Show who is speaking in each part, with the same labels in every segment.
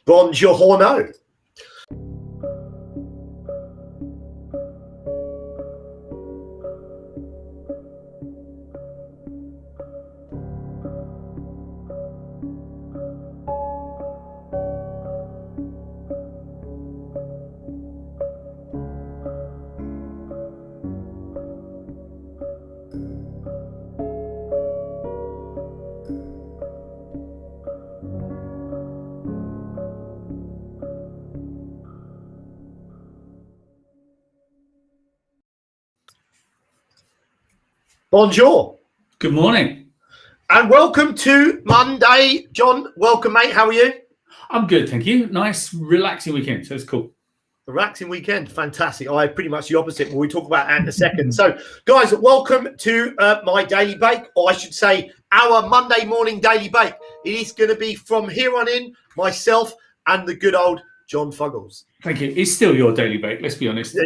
Speaker 1: Buongiorno. Bonjour.
Speaker 2: Good morning.
Speaker 1: And welcome to Monday. John, welcome, mate. How are you?
Speaker 2: I'm good, thank you. Nice, relaxing weekend, so it's cool.
Speaker 1: Relaxing weekend. Fantastic. I pretty much the opposite, but we'll talk about that in a second. So, guys, welcome to my Daily Bake, or I should say our Monday morning Daily Bake. It is going to be from here on in, myself and the good old John Fuggles.
Speaker 2: Thank you. It's still your Daily Bake, let's be honest.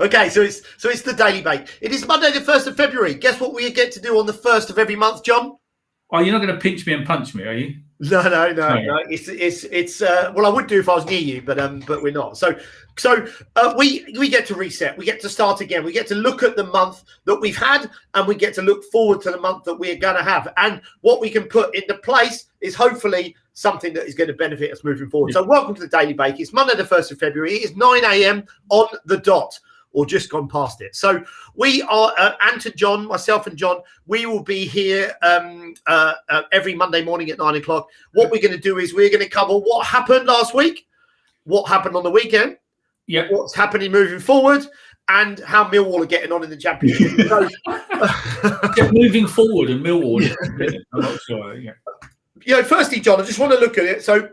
Speaker 1: Okay, so it's the Daily Bake. It is Monday the 1st of February. Guess what we get to do on the 1st of every month, John?
Speaker 2: Oh, you're not going to pinch me and punch me, are you?
Speaker 1: No. It's well, I would do if I was near you, but we're not. So we get to reset. We get to start again. We get to look at the month that we've had, and we get to look forward to the month that we're going to have. And what we can put into place is hopefully something that is going to benefit us moving forward. So welcome to the Daily Bake. It's Monday the 1st of February. It is 9 a.m. on the dot, or just gone past it. So we are, John, myself and John, we will be here every Monday morning at 9 o'clock. What we're going to do is we're going to cover what happened last week, what happened on the weekend, what's happening moving forward, and how Millwall are getting on in the Championship. So,
Speaker 2: moving forward and Millwall, I'm not sure.
Speaker 1: Firstly, John, I just want to look at it. So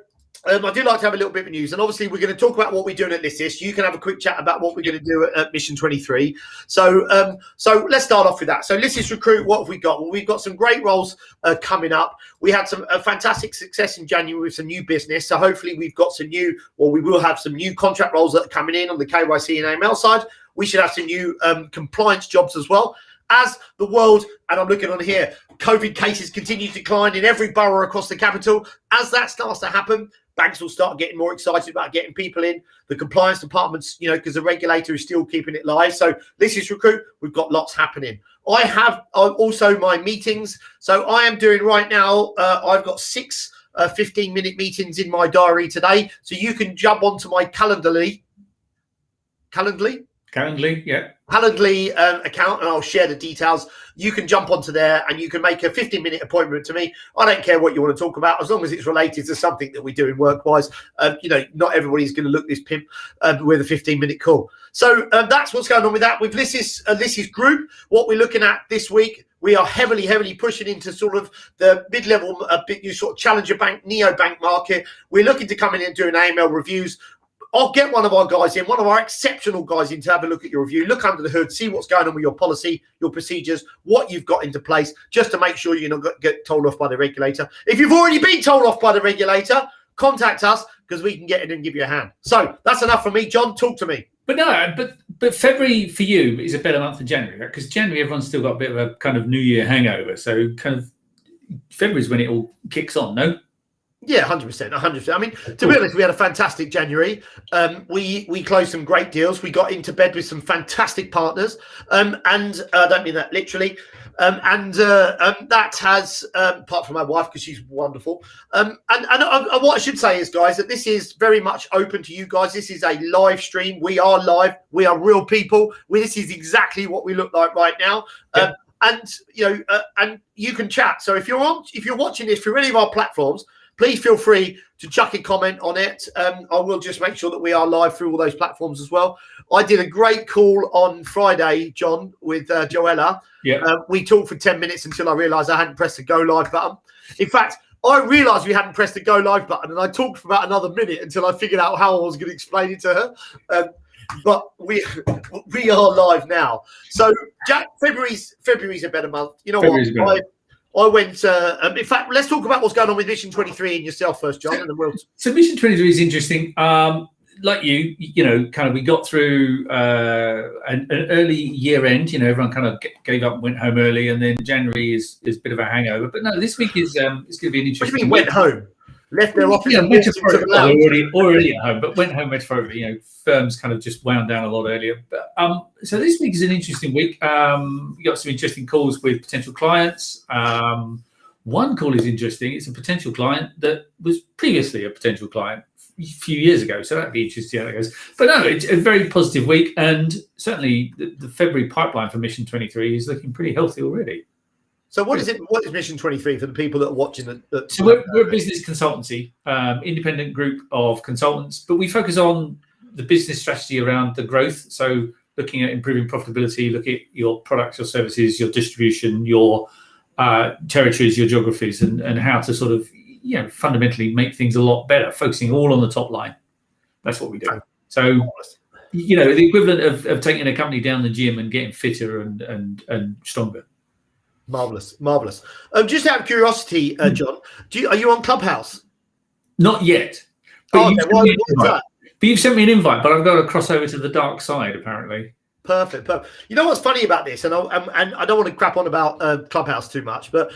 Speaker 1: I do like to have a little bit of news, and obviously we're going to talk about what we're doing at Lissis. You can have a quick chat about what we're going to do at Mission 23. So let's start off with that. So Lissis Recruit, what have we got? Well, we've got some great roles coming up. We had some fantastic success in January with some new business. So hopefully we will have some new contract roles that are coming in on the KYC and AML side. We should have some new compliance jobs as well. As the world, and I'm looking on here, COVID cases continue to decline in every borough across the capital. As that starts to happen, banks will start getting more excited about getting people in. The compliance departments, because the regulator is still keeping it live. So this is Recruit. We've got lots happening. I have also my meetings. So I am doing right now, I've got 6 15-minute meetings in my diary today. So you can jump onto my Calendly, account, and I'll share the details. You can jump onto there and you can make a 15-minute appointment to me. I don't care what you want to talk about, as long as it's related to something that we're doing work-wise. Not everybody's going to look this pimp with a 15-minute call. So that's what's going on with that. With Lissis Group, what we're looking at this week, we are heavily pushing into sort of the mid-level, sort of challenger bank, neobank market. We're looking to come in and doing AML reviews. I'll get one of our guys in, one of our exceptional guys in, to have a look at your review, look under the hood, see what's going on with your policy, your procedures, what you've got into place, just to make sure you're not get told off by the regulator. If you've already been told off by the regulator, contact us, because we can get in and give you a hand. So that's enough for me. John, talk to me.
Speaker 2: But February for you is a better month than January, right? Because January everyone's still got a bit of a kind of New Year hangover. So kind of February is when it all kicks on, no?
Speaker 1: Yeah, 100%. I mean, to be honest, we had a fantastic January. We closed some great deals. We got into bed with some fantastic partners, and I don't mean that literally. That has, apart from my wife, because she's wonderful. And what I should say is, guys, that this is very much open to you guys. This is a live stream. We are live. We are real people. This is exactly what we look like right now. And you can chat. So if you're watching this through any of our platforms, please feel free to chuck a comment on it. I will just make sure that we are live through all those platforms as well. I did a great call on Friday, John, with Joella. We talked for 10 minutes until I realised I hadn't pressed the go live button. In fact, I realised we hadn't pressed the go live button, and I talked for about another minute until I figured out how I was going to explain it to her. But we are live now. So February's a better month. You know what? I went, in fact, let's talk about what's going on with Mission 23 and yourself first, John. And then
Speaker 2: So Mission 23 is interesting. Like we got through an early year end. Everyone kind of gave up and went home early, and then January is a bit of a hangover. But no, this week is going to be an interesting.
Speaker 1: What do you mean went home? left their office and walked into the
Speaker 2: well,
Speaker 1: lounge.
Speaker 2: already at home, but went home metaphorically. Firms kind of just wound down a lot earlier. But so this week is an interesting week. We got some interesting calls with potential clients. One call is interesting. It's a potential client that was previously a potential client a few years ago. So that'd be interesting to see how that goes. But no, it's a very positive week, and certainly the February pipeline for Mission 23 is looking pretty healthy already.
Speaker 1: So what is it? What is Mission 23 for the people that are watching?
Speaker 2: So we're a business consultancy, independent group of consultants, but we focus on the business strategy around the growth. So looking at improving profitability, look at your products, your services, your distribution, your territories, your geographies, and how to sort of fundamentally make things a lot better, focusing all on the top line. That's what we do. So the equivalent of taking a company down the gym and getting fitter and stronger.
Speaker 1: Marvelous. Just out of curiosity, John, are you on Clubhouse?
Speaker 2: Not yet. But you've sent me an invite, but I've got to cross over to the dark side, apparently.
Speaker 1: Perfect. You know what's funny about this, and I don't want to crap on about Clubhouse too much, but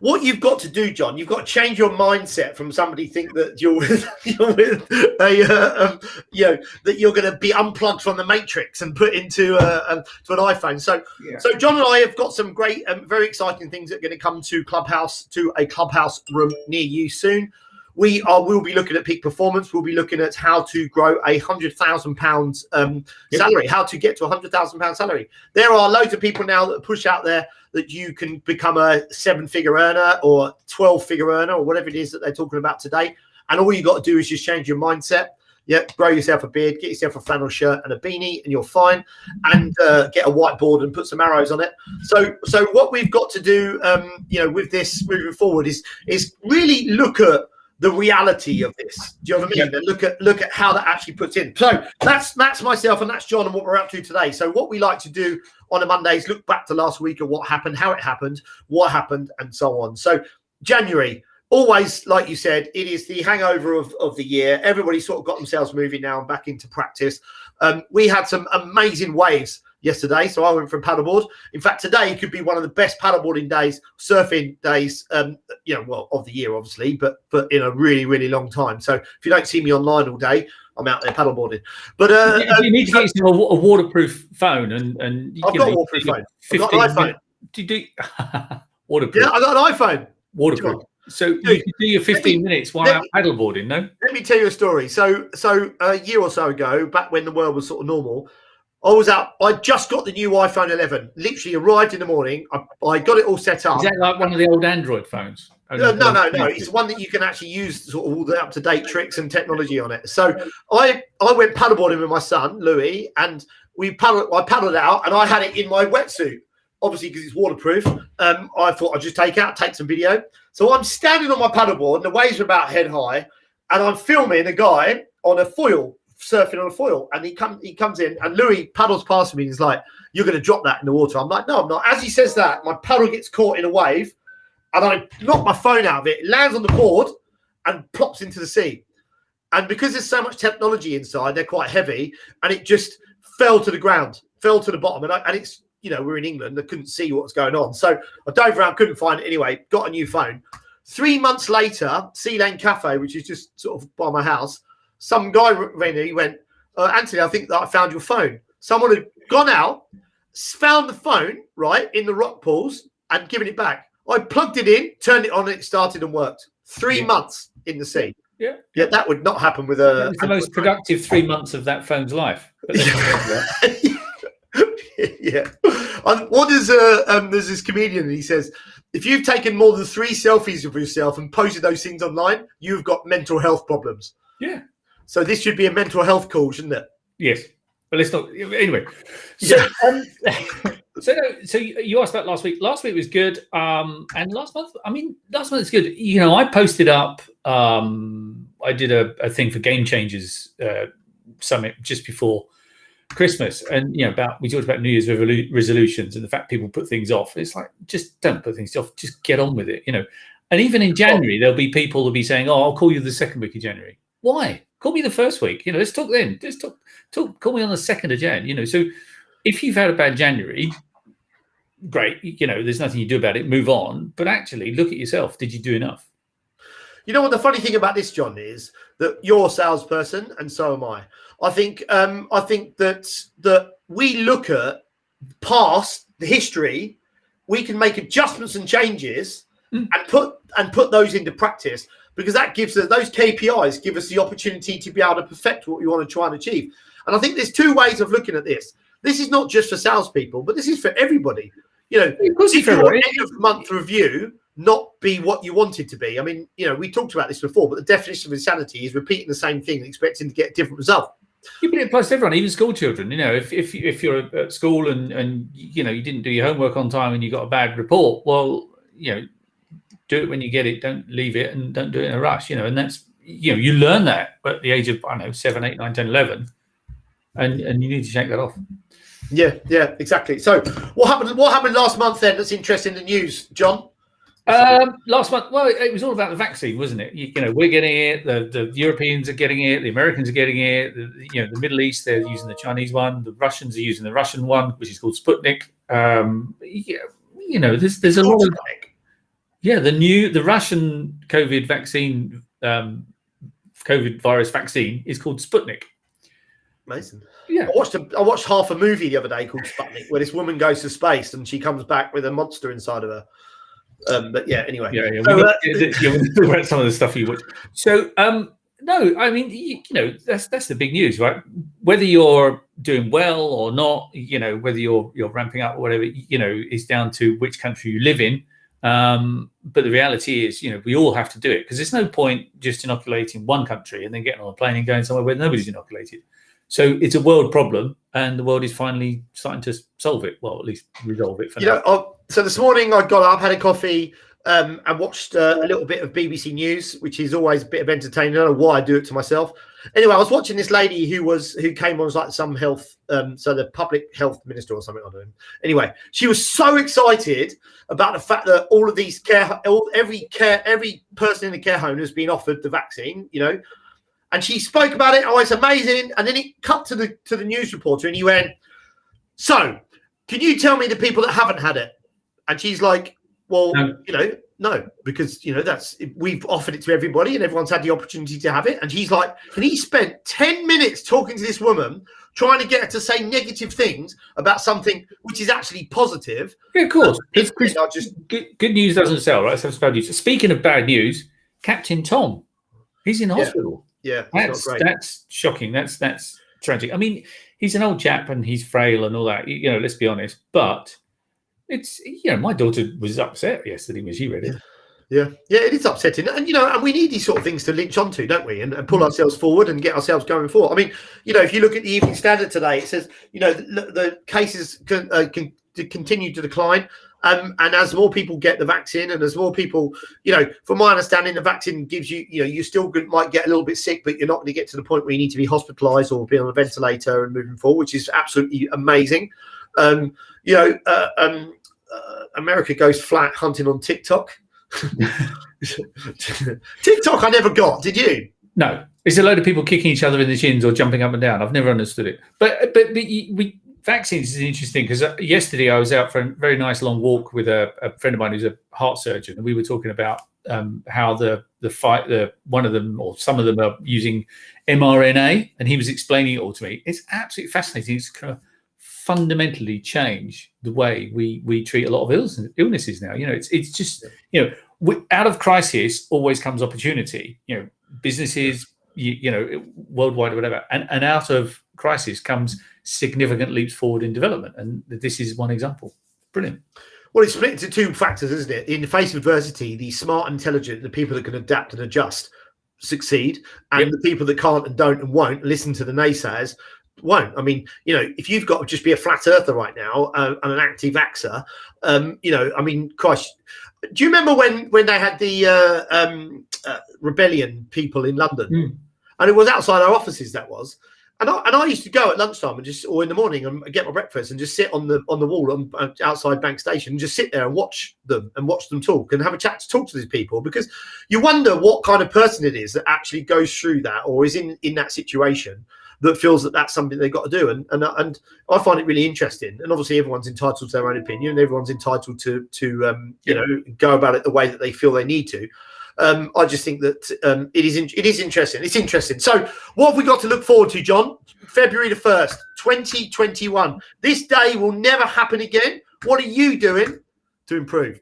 Speaker 1: what you've got to do, John, you've got to change your mindset from somebody think that you're with that you're going to be unplugged from the matrix and put into an iPhone. So John and I have got some great, very exciting things that are going to come to a Clubhouse room near you soon. We'll be looking at peak performance. We'll be looking at how to grow £100,000 salary, how to get to £100,000 salary. There are loads of people now that push out there that you can become a 7-figure earner or 12-figure earner or whatever it is that they're talking about today. And all you got to do is just change your mindset. Yeah, grow yourself a beard, get yourself a flannel shirt and a beanie, and you're fine. And get a whiteboard and put some arrows on it. So what we've got to do, with this moving forward is really look at the reality of this. Do you know what I mean? And look at how that actually puts in. So that's myself and that's John and what we're up to today. So what we like to do on a Monday is look back to last week and what happened, how it happened, what happened, and so on. So January, always, like you said, it is the hangover of the year. Everybody sort of got themselves moving now and back into practice. We had some amazing waves yesterday, so I went for a paddleboard. In fact, today could be one of the best paddleboarding days, surfing days, of the year, obviously, but in a really, really long time. So if you don't see me online all day, I'm out there paddleboarding. But
Speaker 2: you need to get yourself a waterproof phone, and
Speaker 1: I've got a waterproof phone. I've got an iPhone.
Speaker 2: Do you do waterproof?
Speaker 1: Yeah, I got an iPhone.
Speaker 2: Waterproof. So you can do your 15 minutes while out paddleboarding, no? Let
Speaker 1: me tell you a story. So a year or so ago, back when the world was sort of normal, I was out. I just got the new iPhone 11. Literally arrived in the morning. I got it all set up.
Speaker 2: Is that like one of the old Android phones?
Speaker 1: No. It's one that you can actually use sort of all the up-to-date tricks and technology on it. So I went paddleboarding with my son Louis, and I paddled out, and I had it in my wetsuit, obviously because it's waterproof. I thought I'd just take some video. So I'm standing on my paddleboard, and the waves are about head high, and I'm filming a guy on a foil, surfing on a foil, and he comes in, and Louis paddles past me, and he's like, "You're going to drop that in the water." I'm like, "No, I'm not." As he says that, my paddle gets caught in a wave, and I knock my phone out of it. It lands on the board and plops into the sea. And because there's so much technology inside, they're quite heavy, and it just fell to the ground, fell to the bottom. And it's, we're in England, I couldn't see what was going on. So I dove around, couldn't find it anyway, got a new phone. 3 months later, Sea Lane Cafe, which is just sort of by my house, some guy ran in, he went, "Anthony, I think that I found your phone." Someone had gone out, found the phone, right, in the rock pools and given it back. I plugged it in, turned it on, and it started and worked. 3 months in the sea.
Speaker 2: Yeah,
Speaker 1: that would not happen with a.
Speaker 2: It's the most productive 3 months of that phone's life.
Speaker 1: Yeah. What is there's this comedian, and he says, if you've taken more than 3 selfies of yourself and posted those things online, you've got mental health problems.
Speaker 2: Yeah.
Speaker 1: So this should be a mental health call, shouldn't it?
Speaker 2: Yes. But let's not. Anyway. So, so you asked about last week. Last week was good. And last month is good. I posted up. I did a thing for Game Changers Summit just before Christmas, and we talked about New Year's resolutions and the fact people put things off. It's like, just don't put things off. Just get on with it. And even in January, there'll be people who'll be saying, "Oh, I'll call you the second week of January." Why? Call me the first week. Let's talk then. Let's talk. Call me on the 2nd of Jan. So if you've had a bad January, great. There's nothing you do about it. Move on. But actually, look at yourself. Did you do enough?
Speaker 1: You know what the funny thing about this, John, is that you're a salesperson and so am I. I think that we look at past the history, we can make adjustments and changes and put those into practice, because that gives us those KPIs, give us the opportunity to be able to perfect what we want to try and achieve. And I think there's two ways of looking at this. This is not just for salespeople, but this is for everybody. You know, if your end of month review not be what you want it to be. I mean, you know, we talked about this before, but the definition of insanity is repeating the same thing and expecting to get a different result.
Speaker 2: Yeah, but it applies to everyone, even school children. You know, if you're at school and you know you didn't do your homework on time and you got a bad report, well, you know, do it when you get it. Don't leave it, and don't do it in a rush. You know, and that's, you know, you learn that at the age of, I don't know, 7, 8, 9, 10, 11, and you need to shake that off.
Speaker 1: Yeah, exactly. So what happened last month then? That's interesting in the news, John.
Speaker 2: Last month, well, it was all about the vaccine, wasn't it? You know, we're getting it. The Europeans are getting it. The Americans are getting it. You know, the Middle East, they're using the Chinese one. The Russians are using the Russian one, which is called Sputnik. Yeah, you know, there's a lot of, yeah. The Russian COVID vaccine, COVID virus vaccine is called Sputnik.
Speaker 1: Amazing.
Speaker 2: Yeah,
Speaker 1: I watched half a movie the other day called Sputnik, where this woman goes to space and she comes back with a monster inside of her. But yeah, anyway.
Speaker 2: Yeah. We'll about some of the stuff you watch. So, no, I mean, you know, that's the big news, right? Whether you're doing well or not, you know, whether you're ramping up or whatever, you know, is down to which country you live in. But the reality is, you know, we all have to do it, because there's no point just inoculating one country and then getting on a plane and going somewhere where nobody's inoculated. So it's a world problem, and the world is finally starting to solve it. Well, at least resolve it for now.
Speaker 1: So this morning I got up, had a coffee, and watched a little bit of BBC News, which is always a bit of entertainment. I don't know why I do it to myself. Anyway, I was watching this lady who came on as like some health, so the public health minister or something. I don't know. Anyway, she was so excited about the fact that all of these every person in the care home has been offered the vaccine, you know. And she spoke about it. Oh, it's amazing. And then it cut to the news reporter, and he went, "So, can you tell me the people that haven't had it?" And she's like, "Well, you know, no, because, you know, we've offered it to everybody and everyone's had the opportunity to have it." And he's like, and he spent 10 minutes talking to this woman, trying to get her to say negative things about something which is actually positive.
Speaker 2: Yeah, of course. Good news doesn't sell, right? So it's bad news. Speaking of bad news, Captain Tom, he's in hospital.
Speaker 1: Yeah,
Speaker 2: that's shocking. That's tragic. I mean, he's an old chap and he's frail and all that. You know, let's be honest. But it's, you know, my daughter was upset yesterday when she read it.
Speaker 1: Yeah, it is upsetting, and you know, and we need these sort of things to lynch onto, don't we? And pull ourselves forward and get ourselves going forward. I mean, you know, if you look at the Evening Standard today, it says, you know, the cases can continue to decline. And as more people get the vaccine, and as more people, you know, from my understanding, the vaccine gives you, you know, you still might get a little bit sick, but you're not going to get to the point where you need to be hospitalized or be on a ventilator and moving forward, which is absolutely amazing. You know, America goes flat hunting on TikTok. TikTok I never got. Did you?
Speaker 2: No. It's a load of people kicking each other in the shins or jumping up and down. I've never understood it. But vaccines is interesting, because yesterday I was out for a very nice long walk with a friend of mine who's a heart surgeon, and we were talking about how one of them or some of them are using mRNA, and he was explaining it all to me. It's absolutely fascinating. It's kind of fundamentally change the way we treat a lot of illnesses now. You know, it's just, you know, out of crisis always comes opportunity. You know, businesses, you know, worldwide or whatever, and out of crisis comes significant leaps forward in development, and this is one example. Brilliant.
Speaker 1: Well, it's split into two factors, isn't it? In the face of adversity, the smart, intelligent, the people that can adapt and adjust succeed, and the people that can't and don't and won't listen to the naysayers won't. I mean, you know, if you've got to just be a flat earther right now and an anti-vaxxer, you know, I mean, Christ, do you remember when they had the rebellion people in London? And it was outside our offices, that was. And I used to go at lunchtime or in the morning and get my breakfast and just sit on the wall outside Bank Station and just sit there and watch them talk and have a chat to talk to these people, because you wonder what kind of person it is that actually goes through that or is in that situation that feels that that's something they've got to do. And I find it really interesting. And obviously everyone's entitled to their own opinion, and everyone's entitled to you know, go about it the way that they feel they need to. I just think that it is interesting. It's interesting. So what have we got to look forward to, John? February the 1st, 2021. This day will never happen again. What are you doing to improve?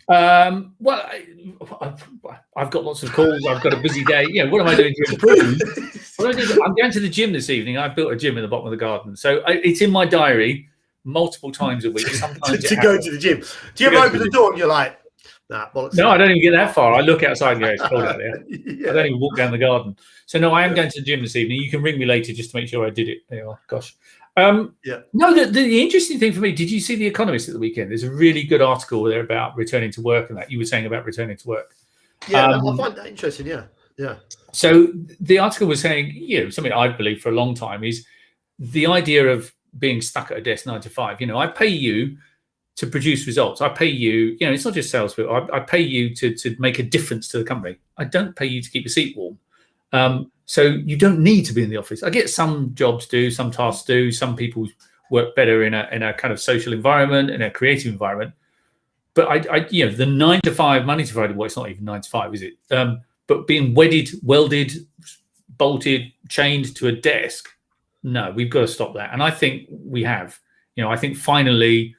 Speaker 2: Well, I've got lots of calls. I've got a busy day. What am I doing to improve? I'm going to the gym this evening. I've built a gym in the bottom of the garden, so it's in my diary multiple times a week. Sometimes
Speaker 1: to go to the gym. Do you ever open the door and you're like, nah,
Speaker 2: no, I don't even get that far. I look outside and go, it's cold out there. Yeah. I don't even walk down the garden. So no, I am going to the gym this evening. You can ring me later just to make sure I did it. There you are. Gosh. No, the interesting thing for me, did you see The Economist at the weekend? There's a really good article there about returning to work and that you were saying about returning to work.
Speaker 1: Yeah, I find that interesting. Yeah.
Speaker 2: So the article was saying, something I believe for a long time is the idea of being stuck at a desk 9 to 5. I pay you to produce results. I pay you, it's not just sales people. I pay you to make a difference to the company. I don't pay you to keep your seat warm. So you don't need to be in the office. I get some jobs do, some tasks do. Some people work better in a kind of social environment, in a creative environment. But the 9 to 5, Monday to Friday, well, it's not even 9 to 5, is it? But being welded, bolted, chained to a desk, no, we've got to stop that. And I think we have. I think finally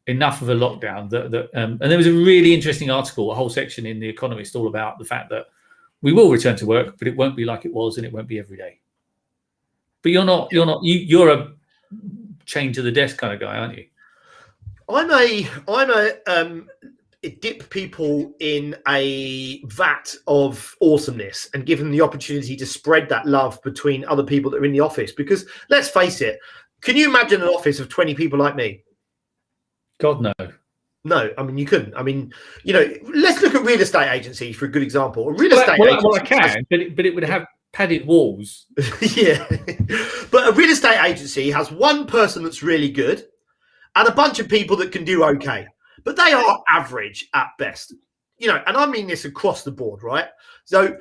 Speaker 2: enough of a lockdown. And there was a really interesting article, a whole section in The Economist, all about the fact that we will return to work, but it won't be like it was, and it won't be every day. But you're a chained to the desk kind of guy, aren't you?
Speaker 1: I'm a dip people in a vat of awesomeness and give them the opportunity to spread that love between other people that are in the office. Because let's face it, can you imagine an office of 20 people like me?
Speaker 2: God, no.
Speaker 1: No, I mean, you couldn't. I mean, let's look at real estate agencies for a good example. I
Speaker 2: can, but it would have padded walls.
Speaker 1: Yeah. But a real estate agency has one person that's really good and a bunch of people that can do okay. But they are average at best. And I mean this across the board, right? So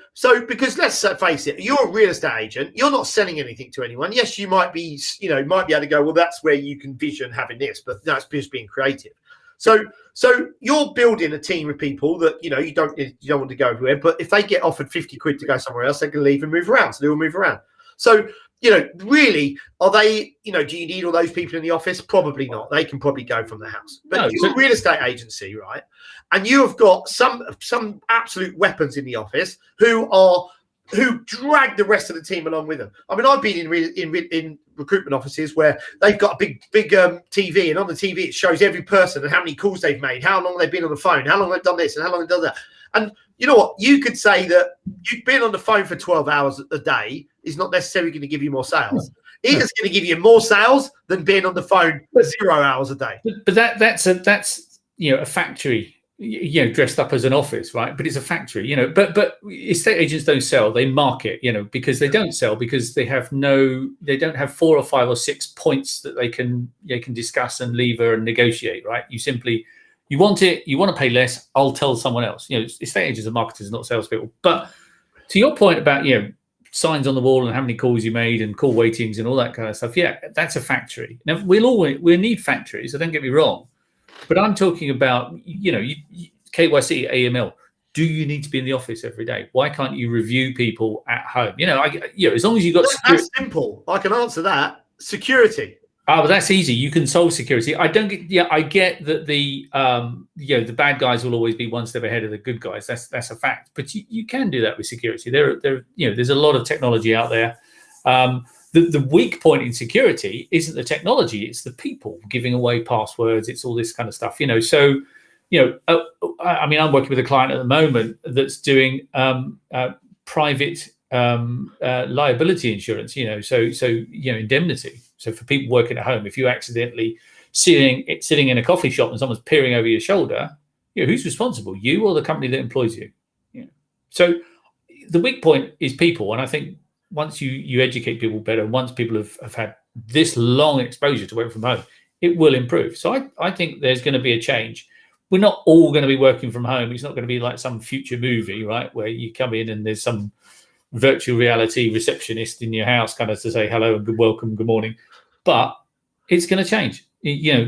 Speaker 1: because let's face it, you're a real estate agent, you're not selling anything to anyone. Yes, you might be, might be able to go, well, that's where you can vision having this, but that's just being creative. So you're building a team of people that, you don't want to go everywhere, but if they get offered 50 quid to go somewhere else, they can leave and move around. So they will move around. So, really, are they, do you need all those people in the office? Probably not. They can probably go from the house. But you're a real estate agency, right? And you have got some absolute weapons in the office who drag the rest of the team along with them. I mean, I've been in recruitment offices where they've got a big TV, and on the TV it shows every person and how many calls they've made, how long they've been on the phone, how long they've done this, and how long they've done that. And you know what? You could say that you've been on the phone for 12 hours a day is not necessarily going to give you more sales. It is going to give you more sales than being on the phone for 0 hours a day.
Speaker 2: But that's a factory. Dressed up as an office, right? But it's a factory, but estate agents don't sell, they market, because they don't sell, because they don't have 4 or 5 or 6 points that they can discuss and lever and negotiate, right? You want it, you want to pay less, I'll tell someone else. Estate agents are marketers, not salespeople. But to your point about, signs on the wall and how many calls you made and call waitings and all that kind of stuff, yeah, that's a factory. Now we'll need factories, so don't get me wrong. But I'm talking about, KYC, AML. Do you need to be in the office every day? Why can't you review people at home? As long as you've got
Speaker 1: that's simple. I can answer that. Security.
Speaker 2: But that's easy. You can solve security. I get that the bad guys will always be one step ahead of the good guys. That's a fact. But you can do that with security. There's a lot of technology out there. The weak point in security isn't the technology; it's the people giving away passwords. It's all this kind of stuff, So, I mean, I'm working with a client at the moment that's doing private liability insurance. So indemnity. So for people working at home, if you accidentally sitting in a coffee shop and someone's peering over your shoulder, who's responsible? You or the company that employs you? So the weak point is people, and I think once you educate people better, once people have had this long exposure to work from home, it will improve. So I think there's going to be a change. We're not all going to be working from home. It's not going to be like some future movie, right, where you come in and there's some virtual reality receptionist in your house kind of to say hello and good welcome, good morning. But it's going to change.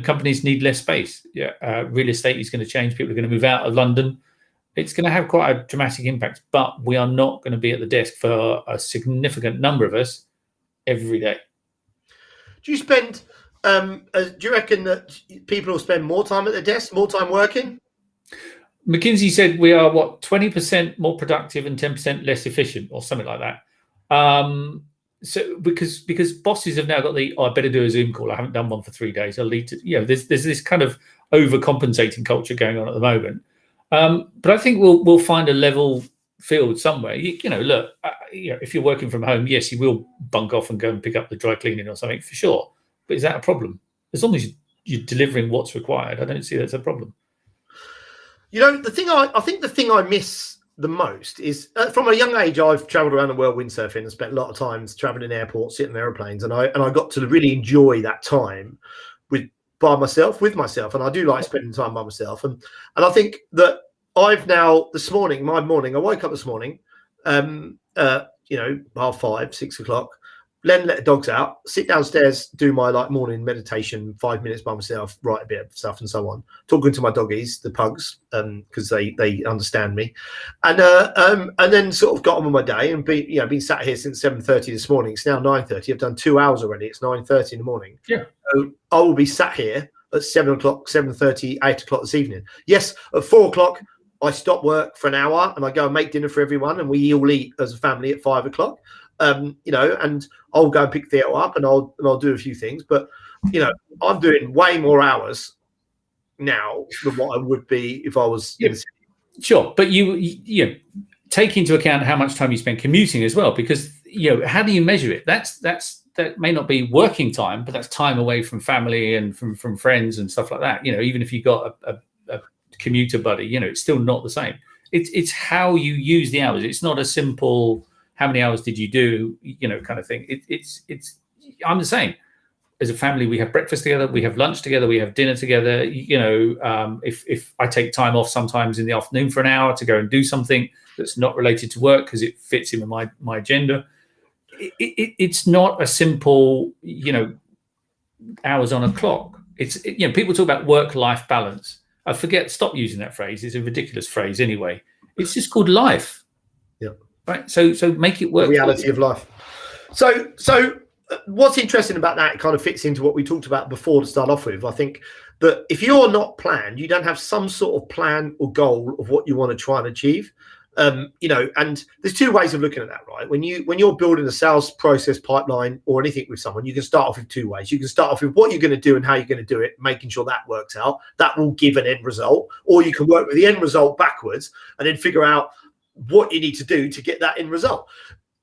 Speaker 2: Companies need less space. Real estate is going to change. People are going to move out of London. It's going to have quite a dramatic impact, but we are not going to be at the desk for a significant number of us every day.
Speaker 1: Do you spend? Do you reckon that people will spend more time at the desk, more time working?
Speaker 2: McKinsey said we are 20% more productive and 10% less efficient, or something like that. So because bosses have now got I better do a Zoom call. I haven't done one for 3 days. I'll lead to there's this kind of overcompensating culture going on at the moment. But I think we'll find a level field somewhere. Look, if you're working from home, yes, you will bunk off and go and pick up the dry cleaning or something for sure. But is that a problem? As long as you're delivering what's required, I don't see that's a problem.
Speaker 1: I think the thing I miss the most is from a young age, I've traveled around the world windsurfing and spent a lot of times traveling in airports, sitting in airplanes, and I got to really enjoy that time with myself. And I do like spending time by myself. And I think that I've now this morning, I woke up this morning, 5:30, 6 o'clock, let the dogs out, sit downstairs, do my morning meditation, 5 minutes by myself, write a bit of stuff and so on, talking to my doggies, the pugs, because they understand me, and then sort of got on with my day and been sat here since 7:30 this morning. It's now 9:30. I've done 2 hours already. It's 9:30 in the morning.
Speaker 2: Yeah.
Speaker 1: So I will be sat here at 7 o'clock, 7:30, 8 o'clock this evening. Yes, at 4 o'clock I stop work for an hour and I go and make dinner for everyone, and we all eat as a family at 5 o'clock. And I'll go and pick Theo up and I'll do a few things, but I'm doing way more hours now than what I would be if I was in the city.
Speaker 2: Sure, but you take into account how much time you spend commuting as well, because how do you measure it? That may not be working time, but that's time away from family and from friends and stuff like that. Even if you got a commuter buddy, it's still not the same. It's how you use the hours. It's not a simple how many hours did you do, kind of thing. I'm the same. As a family, we have breakfast together, we have lunch together, we have dinner together. If I take time off sometimes in the afternoon for an hour to go and do something that's not related to work because it fits in with my agenda, it's not a simple, hours on a clock. People talk about work-life balance. Stop using that phrase. It's a ridiculous phrase anyway. It's just called life.
Speaker 1: Yeah.
Speaker 2: Right. So make it work.
Speaker 1: The reality of life. So what's interesting about that, it kind of fits into what we talked about before to start off with. I think that if you're not planned, you don't have some sort of plan or goal of what you want to try and achieve. And there's 2 ways of looking at that, right? When you're building a sales process pipeline or anything with someone, you can start off with 2 ways. You can start off with what you're going to do and how you're going to do it, making sure that works out. That will give an end result. Or you can work with the end result backwards and then figure out what you need to do to get that end result.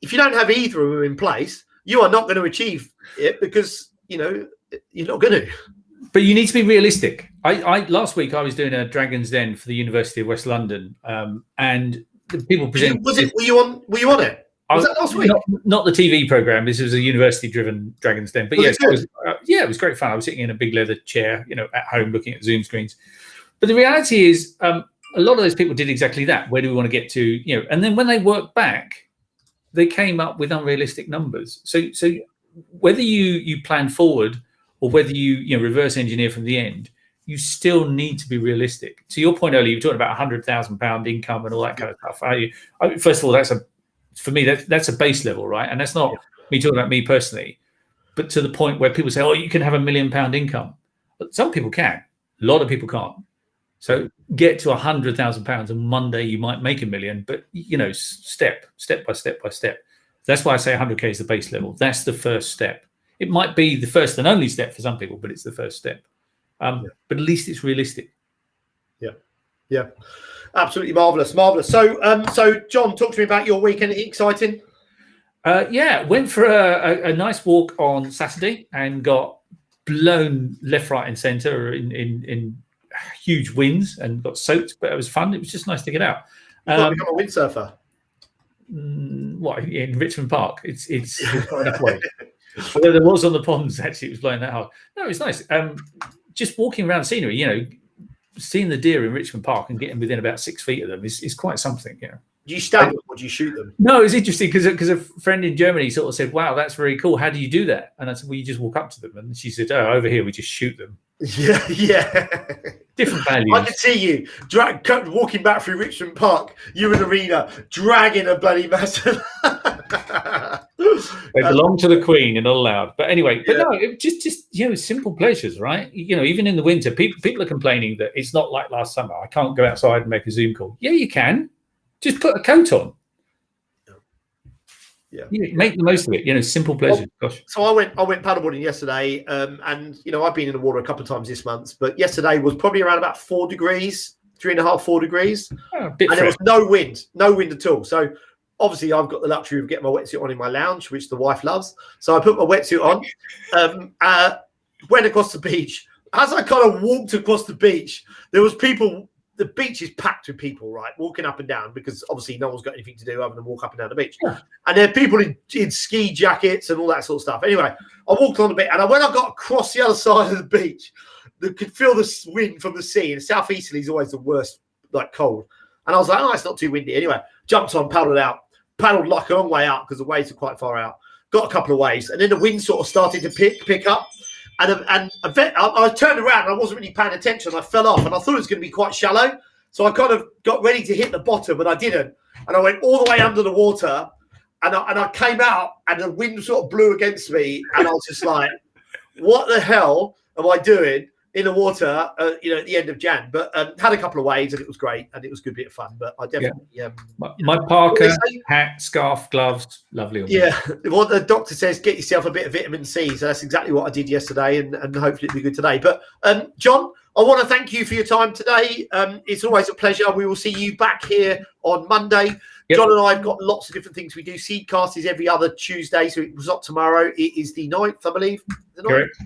Speaker 1: If you don't have either of them in place, you are not going to achieve it because you're not going to.
Speaker 2: But you need to be realistic. I last week I was doing a Dragon's Den for the University of West London, and the people presenting.
Speaker 1: Were you on it? Was that last week?
Speaker 2: Not the TV program. This was a university-driven Dragon's Den. But yes, it was great fun. I was sitting in a big leather chair, at home looking at Zoom screens. But the reality is, a lot of those people did exactly that. Where do we want to get to? And then when they worked back, they came up with unrealistic numbers. So whether you plan forward or whether you reverse engineer from the end, you still need to be realistic. To your point earlier, you were talking about £100,000 income and all that kind of stuff. First of all, for me that's a base level, right? And that's not me talking about me personally, but to the point where people say, "Oh, you can have £1 million income." But some people can. A lot of people can't. So get to £100,000 and one day you might make $1 million, but step by step. That's why I say 100K is the base level. That's the first step. It might be the first and only step for some people, but it's the first step. But at least it's realistic.
Speaker 1: Yeah, absolutely marvelous. So John, talk to me about your weekend. Exciting?
Speaker 2: Went for a nice walk on Saturday and got blown left, right, and centre in huge winds and got soaked, but it was fun. It was just nice to get out.
Speaker 1: You've become a windsurfer.
Speaker 2: In Richmond Park? It's quite enough weight. Although there was on the ponds, actually, it was blowing that hard. No, it was nice. Just walking around scenery, seeing the deer in Richmond Park and getting within about 6 feet of them is quite something.
Speaker 1: Do you stab them or do you shoot them?
Speaker 2: No, it was interesting because a friend in Germany sort of said, "Wow, that's very cool. How do you do that?" And I said, "Well, you just walk up to them." And she said, "Oh, over here we just shoot them."
Speaker 1: Yeah.
Speaker 2: Different values.
Speaker 1: I can see you walking back through Richmond Park. You in arena dragging a bloody massive.
Speaker 2: They belong to the Queen. You're not allowed. But anyway, no, it just simple pleasures, right? Even in the winter, people are complaining that it's not like last summer. I can't go outside and make a Zoom call. Yeah, you can. Just put a coat on. Yeah, make the most of it. Simple pleasures. Gosh.
Speaker 1: So I went paddleboarding yesterday, and I've been in the water a couple of times this month, but yesterday was probably around about 4 degrees, 3.5, 4 degrees, and there was no wind at all. So obviously I've got the luxury of getting my wetsuit on in my lounge, which the wife loves. So I put my wetsuit on, went across the beach. As I kind of walked across the beach, there was people. The beach is packed with people, right, walking up and down, because obviously no one's got anything to do other than walk up and down the beach. Yeah. And there are people in ski jackets and all that sort of stuff. Anyway, I walked on a bit, and when I got across the other side of the beach, I could feel the wind from the sea. And southeasterly is always the worst, like cold. And I was like, it's not too windy. Anyway, jumped on, paddled like a long way out because the waves are quite far out. Got a couple of waves, and then the wind sort of started to pick up. And I turned around and I wasn't really paying attention. I fell off and I thought it was going to be quite shallow. So I kind of got ready to hit the bottom, but I didn't. And I went all the way under the water, and I came out, and the wind sort of blew against me. And I was just like, what the hell am I doing in the water, at the end of Jan? But had a couple of waves, and it was great, and it was a good bit of fun. But I definitely...
Speaker 2: my parka, hat, scarf, gloves, lovely.
Speaker 1: Yeah, what the doctor says, get yourself a bit of vitamin C. So that's exactly what I did yesterday, and hopefully it'll be good today. But John, I want to thank you for your time today. It's always a pleasure. We will see you back here on Monday. Yep. John and I have got lots of different things we do. Seedcast is every other Tuesday, so it was not tomorrow. It is the 9th, I believe. The 9th?
Speaker 2: Correct.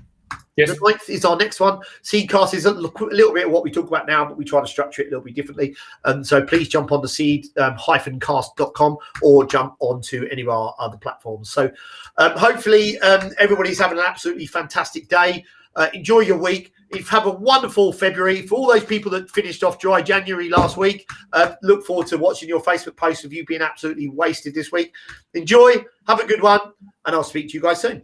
Speaker 2: Yes.
Speaker 1: The 9th is our next one. Seedcast is a little bit of what we talk about now, but we try to structure it a little bit differently. So please jump on to seed-cast.com or jump onto any of our other platforms. So hopefully everybody's having an absolutely fantastic day. Enjoy your week. Have a wonderful February. For all those people that finished off dry January last week, look forward to watching your Facebook posts of you being absolutely wasted this week. Enjoy. Have a good one. And I'll speak to you guys soon.